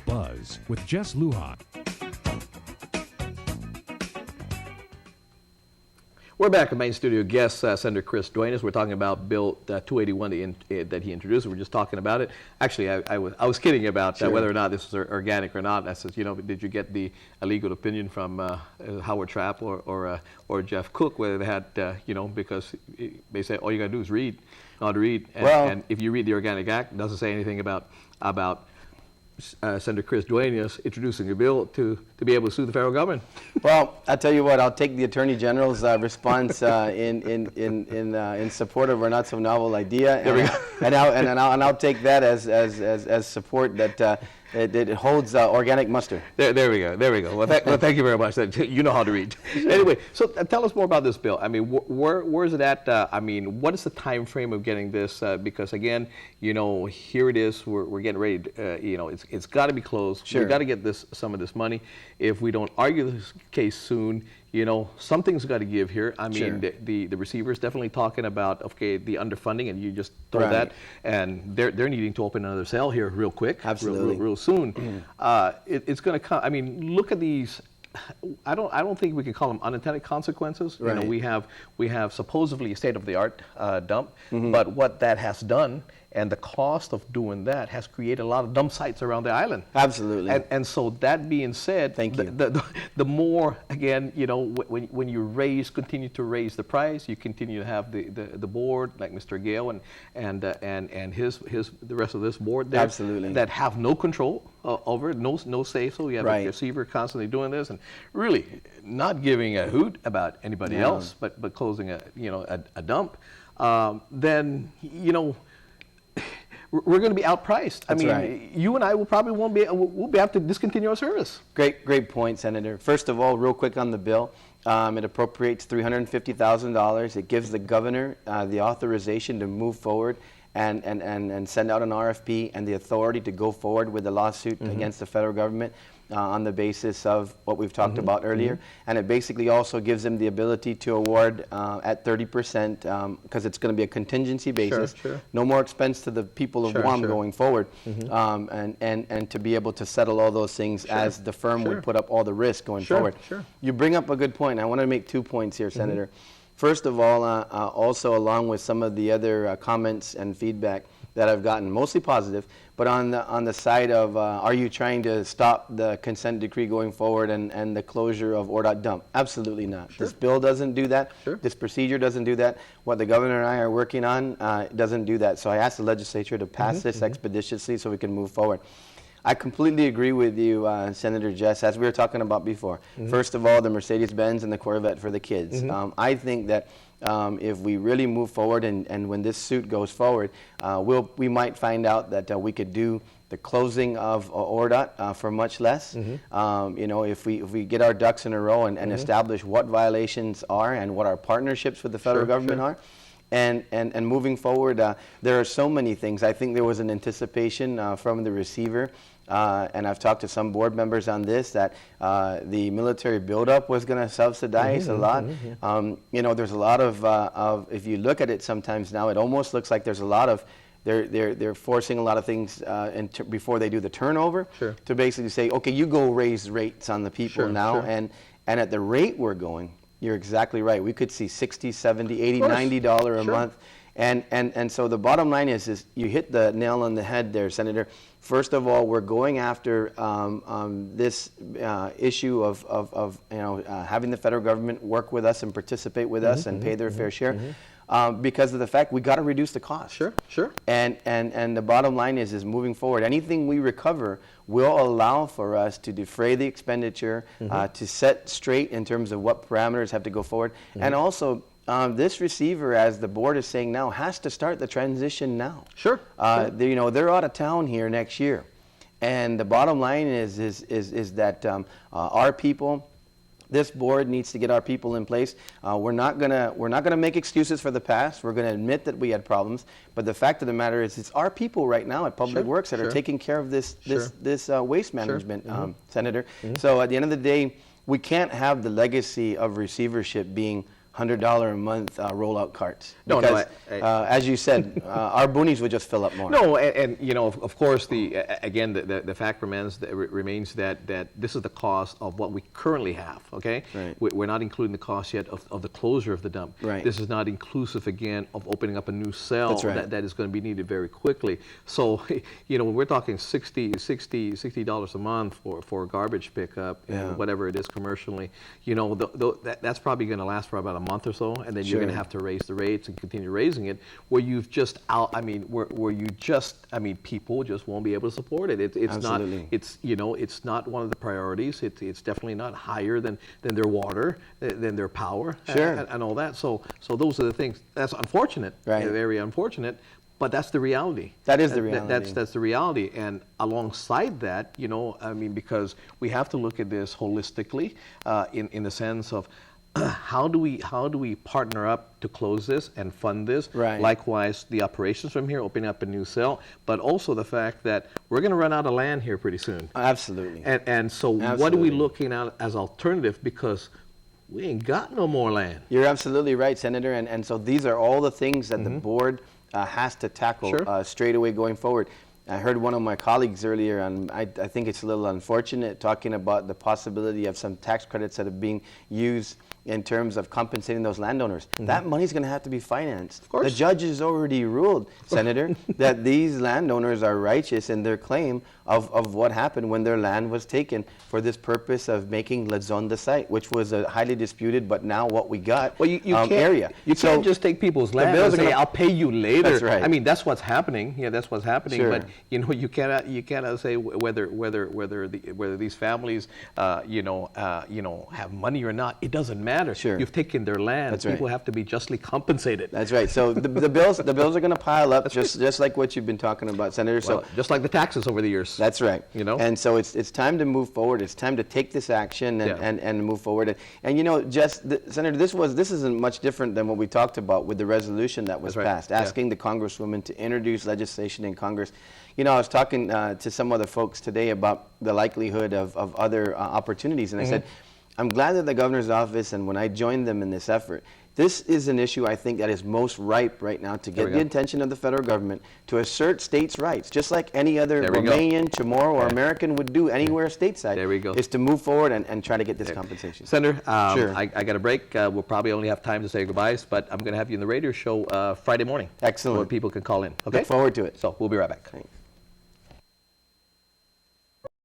Buzz with Jess Lujan. We're back at main studio guest, Senator Chris Duenas. We're talking about Bill 281 that he introduced. We're just talking about it. Actually, I was kidding about whether or not this was organic or not. I said, did you get the legal opinion from Howard Trapp or Jeff Cook, whether they had, because they say all you got to do is read, not read. And if you read the Organic Act, it doesn't say anything about Senator Chris Duenas introducing a bill to be able to sue the federal government. Well, I'll tell you what. I'll take the Attorney General's response in support of our not so novel idea, and I'll take that as support that it holds organic muster. There we go. Well, thank you very much. You know how to read. Anyway, so tell us more about this bill. I mean, where is it at? What is the time frame of getting this? Because again, here it is. We're getting ready. It's got to be closed. Sure. We've got to get some of this money. If we don't argue this case soon, something's got to give here. I mean, Sure. the receiver is definitely talking about the underfunding, and you just told that, and they're needing to open another cell here real quick, absolutely, real soon. It's going to come. I mean, look at these. I don't think we can call them unintended consequences. Right. We have supposedly a state-of-the-art dump, but what that has done and the cost of doing that has created a lot of dump sites around the island. Absolutely. And so that being said, thank you. The more, again, when you continue to raise the price, you continue to have the board like Mr. Gale and the rest of this board there, absolutely, that have no control over it, no say so. You have a receiver constantly doing this and really not giving a hoot about anybody else, but closing a dump. Then we're going to be outpriced. That's right. You and I we'll be have to discontinue our service. Great point, Senator. First of all, real quick on the bill, it appropriates $350,000. It gives the governor the authorization to move forward and send out an RFP and the authority to go forward with a lawsuit against the federal government on the basis of what we've talked about earlier. And it basically also gives them the ability to award at 30%, because it's going to be a contingency basis. Sure. No more expense to the people of Guam going forward, and to be able to settle all those things as the firm would put up all the risk going forward. You bring up a good point. I want to make 2 points here, Senator. First of all, also along with some of the other comments and feedback that I've gotten, mostly positive, but on the side of are you trying to stop the consent decree going forward and the closure of ORDOT dump? Absolutely not. This bill doesn't do that. This procedure doesn't do that. What the governor and I are working on doesn't do that. So I asked the legislature to pass this expeditiously so we can move forward. I completely agree with you, Senator Jess, as we were talking about before. First of all, the Mercedes-Benz and the Corvette for the kids. I think that if we really move forward and when this suit goes forward, we might find out that we could do the closing of ORDOT for much less. If we get our ducks in a row and establish what violations are and what our partnerships with the federal government are. And moving forward, there are so many things. I think there was an anticipation from the receiver, and I've talked to some board members on this, that the military buildup was going to subsidize a lot. There's a lot of, if you look at it sometimes now, it almost looks like there's a lot of, they're forcing a lot of things before they do the turnover to basically say, okay, you go raise rates on the people now, and at the rate we're going, you're exactly right. We could see $60, $70, $80, $90 a month. And so the bottom line is you hit the nail on the head there, Senator. First of all, we're going after this issue of having the federal government work with us and participate with us and pay their fair share. Because of the fact we got to reduce the cost. And the bottom line is moving forward, anything we recover will allow for us to defray the expenditure, to set straight in terms of what parameters have to go forward, and also this receiver, as the board is saying now, has to start the transition now. They're out of town here next year, and the bottom line is that our people. This board needs to get our people in place. We're not gonna make excuses for the past. We're gonna admit that we had problems. But the fact of the matter is, it's our people right now at Public Works that are taking care of this waste management, Senator. So at the end of the day, we can't have the legacy of receivership being $100 a month rollout carts. Because, as you said, our boonies would just fill up more. No, and you know, of course, again, the fact remains that this is the cost of what we currently have. Okay, right. We're not including the cost yet of the closure of the dump. Right. This is not inclusive again of opening up a new cell. That's right. that is going to be needed very quickly. So, you know, when we're talking $60 a month for garbage pickup and whatever it is commercially, you know, that's probably going to last for about a month or so, and then you're going to have to raise the rates and continue raising it. Where you've just people just won't be able to support it. It's Absolutely. not. It's, you know, it's not one of the priorities. It's definitely not higher than their water, than their power, and all that. So those are the things. That's unfortunate. Right. Very unfortunate. But that's the reality. That is the reality. That's the reality. And alongside that, you know, I mean, because we have to look at this holistically, in the sense of how do we partner up to close this and fund this? Right. Likewise, the operations from here, opening up a new cell, but also the fact that we're going to run out of land here pretty soon. Absolutely. And so what are we looking at as alternative? Because we ain't got no more land. You're absolutely right, Senator. And so these are all the things that the board has to tackle straight away going forward. I heard one of my colleagues earlier, and I think it's a little unfortunate, talking about the possibility of some tax credits that are being used in terms of compensating those landowners. That money's going to have to be financed. Of course. The judges already ruled, Senator, that these landowners are righteous in their claim of what happened when their land was taken for this purpose of making La Zone the site, which was a highly disputed, but now what we got area. You can't just take people's land and say, I'll pay you later. That's right. I mean, that's what's happening. Yeah, that's what's happening. Sure. But you know, you cannot say whether these families have money or not. It doesn't matter. Sure. You've taken their land. That's People right. have to be justly compensated. That's right. So the bills are going to pile up, just like what you've been talking about, Senator. Well, so just like the taxes over the years. That's right. You know. And so it's time to move forward. It's time to take this action and move forward. And you know, Senator, this isn't much different than what we talked about with the resolution that was passed, asking the Congresswoman to introduce legislation in Congress. You know, I was talking to some other folks today about the likelihood of other opportunities, and I said, I'm glad that the governor's office, and when I joined them in this effort, this is an issue I think that is most ripe right now to get the attention of the federal government to assert states' rights, just like any other Romanian, Chamorro, or American would do anywhere stateside. There we go. Is to move forward and try to get this compensation. Senator, Sure. I got a break. We'll probably only have time to say goodbyes, but I'm going to have you in the radio show Friday morning. Excellent. Where people can call in. Okay? Look forward to it. So we'll be right back. Thanks.